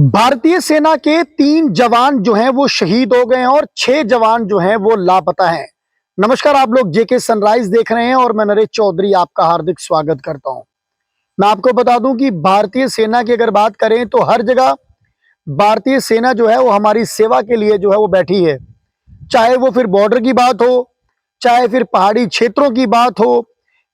भारतीय सेना के 3 जवान जो हैं वो शहीद हो गए हैं और 6 जवान जो हैं वो लापता हैं। नमस्कार, आप लोग जेके सनराइज देख रहे हैं और मैं नरेश चौधरी आपका हार्दिक स्वागत करता हूं। मैं आपको बता दूं कि भारतीय सेना की अगर बात करें तो हर जगह भारतीय सेना जो है वो हमारी सेवा के लिए जो है वो बैठी है। चाहे वो फिर बॉर्डर की बात हो, चाहे फिर पहाड़ी क्षेत्रों की बात हो,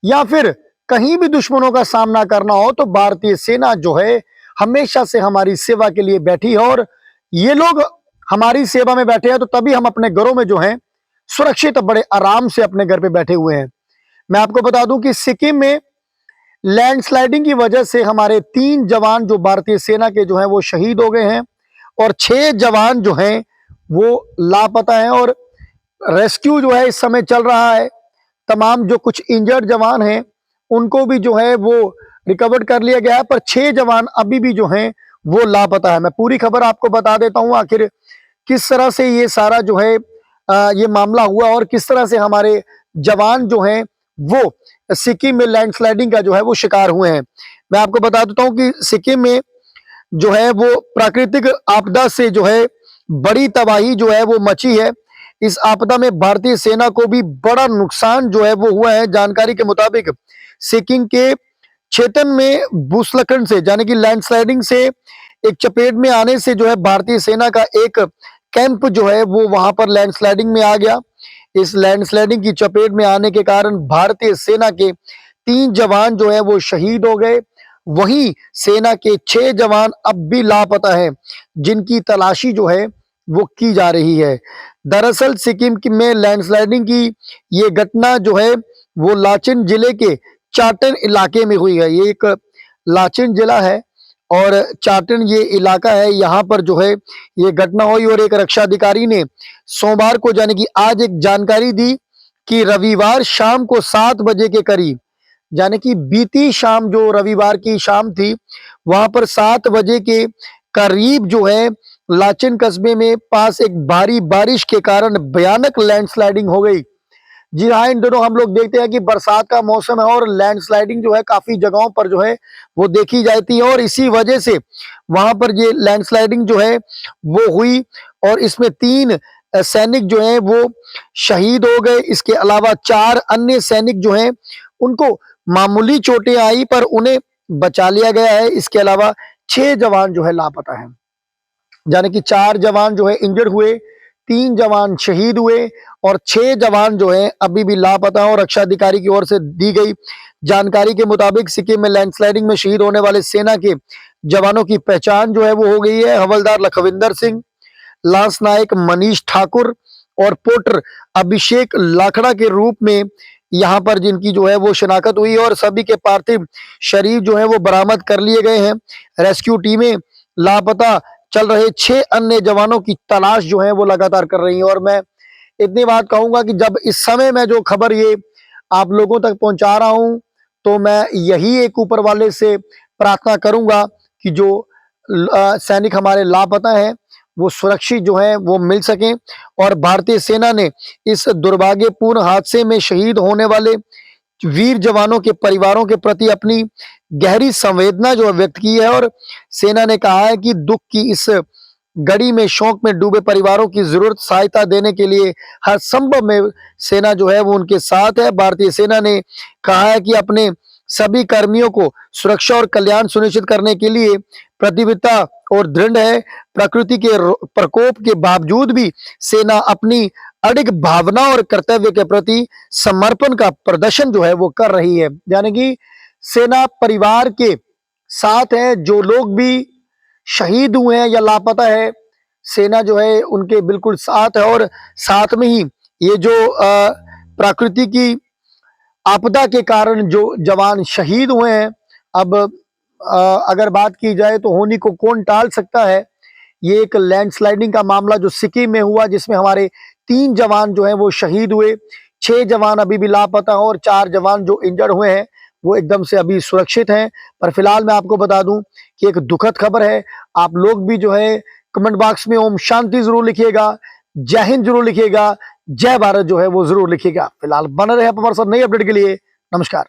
या फिर कहीं भी दुश्मनों का सामना करना हो, तो भारतीय सेना जो है हमेशा से हमारी सेवा के लिए बैठी है। और ये लोग हमारी सेवा में बैठे हैं तो तभी हम अपने घरों में जो हैं सुरक्षित बड़े आराम से अपने घर पे बैठे हुए हैं। मैं आपको बता दूं कि सिक्किम में लैंडस्लाइडिंग की वजह से हमारे 3 जवान जो भारतीय सेना के जो हैं वो शहीद हो गए हैं और 6 जवान जो हैं वो लापता हैं और रेस्क्यू जो है इस समय चल रहा है। तमाम जो कुछ इंजर्ड जवान हैं उनको भी जो है वो रिकवर कर लिया गया है, पर 6 जवान अभी भी जो हैं वो लापता है। मैं पूरी खबर आपको बता देता हूं आखिर किस तरह से ये सारा जो है ये मामला हुआ और किस तरह से हमारे जवान जो हैं वो सिक्किम में लैंडस्लाइडिंग का जो है वो शिकार हुए हैं। मैं आपको बता देता हूं कि सिक्किम में जो है वो प्राकृतिक आपदा से जो है बड़ी तबाही जो है वो मची है। इस आपदा में भारतीय सेना को भी बड़ा नुकसान जो है वो हुआ है। जानकारी के मुताबिक सिक्किम के क्षेत्र में भूस्खलन से यानी कि लैंडस्लाइडिंग से एक चपेट में आने से जो है भारतीय सेना का एक कैंप जो है वो वहां पर लैंडस्लाइडिंग में आ गया। इस लैंडस्लाइडिंग की चपेट में आने के कारण भारतीय सेना के 3 जवान जो है वो शहीद हो गए। वहीं सेना के 6 जवान अब भी लापता हैं, जिनकी तलाशी जो है वो की जा रही है। दरअसल सिक्किम में लैंडस्लाइडिंग की ये घटना जो है वो लाचेन जिले के चाटन इलाके में हुई है। ये एक लाचेन जिला है और चाटन ये इलाका है, यहाँ पर जो है ये घटना हुई और एक रक्षा अधिकारी ने सोमवार को यानी कि आज एक जानकारी दी कि रविवार शाम को 7 बजे के करीब, यानी कि बीती शाम जो रविवार की शाम थी, वहां पर 7 बजे के करीब जो है लाचेन कस्बे में पास एक भारी बारिश के कारण भयानक लैंडस्लाइडिंग हो गई। जी हाँ, इन दिनों हम लोग देखते हैं कि बरसात का मौसम है और लैंडस्लाइडिंग जो है काफी जगहों पर जो है वो देखी जाती है और इसी वजह से वहां पर ये लैंडस्लाइडिंग जो है वो हुई और इसमें 3 सैनिक जो हैं वो शहीद हो गए। इसके अलावा 4 अन्य सैनिक जो हैं उनको मामूली चोटें आई पर उन्हें बचा लिया गया है। इसके अलावा 6 जवान जो है लापता है, यानी कि 4 जवान जो है इंजर्ड हुए, 3 जवान शहीद हुए और 6 जवान जो हैं अभी भी लापता हैं। और रक्षा अधिकारी की ओर से दी गई जानकारी के मुताबिक सिक्किम में लैंडस्लाइडिंग में शहीद होने वाले सेना के जवानों की पहचान जो है वो हो गई है। हवलदार लखविंदर सिंह, लांस नायक मनीष ठाकुर और पोटर अभिषेक लाखड़ा के रूप में यहाँ पर जिनकी जो है वो शिनाख्त हुई और सभी के पार्थिव शरीर जो है वो बरामद कर लिए गए हैं। रेस्क्यू टीमें लापता चल रहे 6 अन्य जवानों की तलाश जो है वो लगातार कर रही हैं। और मैं इतनी बात कहूंगा कि जब इस समय मैं जो खबर ये आप लोगों तक पहुंचा रहा हूं तो मैं यही एक ऊपर वाले से प्रार्थना करूंगा कि जो सैनिक हमारे लापता हैं वो सुरक्षित जो है वो मिल सकें और भारतीय सेना ने इस दुर्भाग्यपूर्ण हादसे में शहीद होने वाले वीर जवानों के परिवारों के प्रति अपनी गहरी संवेदना जो व्यक्त की है। और सेना ने कहा है कि दुख की इस घड़ी में शोक में डूबे परिवारों की जरूरत सहायता देने के लिए हर संभव में सेना जो है वो उनके साथ है। भारतीय सेना ने कहा है कि अपने सभी कर्मियों को सुरक्षा और कल्याण सुनिश्चित करने के लिए प्रतिबद्धता और दृढ़ है। प्रकृति के प्रकोप के बावजूद भी सेना अपनी अडिग भावना और कर्तव्य के प्रति समर्पण का प्रदर्शन जो है वो कर रही है। यानी कि सेना परिवार के साथ है। जो लोग भी शहीद हुए हैं या लापता है, सेना जो है उनके बिल्कुल साथ है। और साथ में ही ये जो प्रकृति की आपदा के कारण जो जवान शहीद हुए हैं, अब अगर बात की जाए तो होनी को कौन टाल सकता है। ये एक लैंडस्लाइडिंग का मामला जो सिक्किम में हुआ जिसमें हमारे 3 जवान जो हैं वो शहीद हुए, 6 जवान अभी भी लापता हैं और 4 जवान जो इंजर्ड हुए हैं वो एकदम से अभी सुरक्षित हैं। पर फिलहाल मैं आपको बता दूं कि एक दुखद खबर है। आप लोग भी जो है कमेंट बॉक्स में ओम शांति जरूर लिखिएगा, जय हिंद जरूर लिखिएगा, जय भारत जो है वो जरूर लिखिएगा। फिलहाल बने रहे आप हमारे साथ नई अपडेट के लिए। नमस्कार।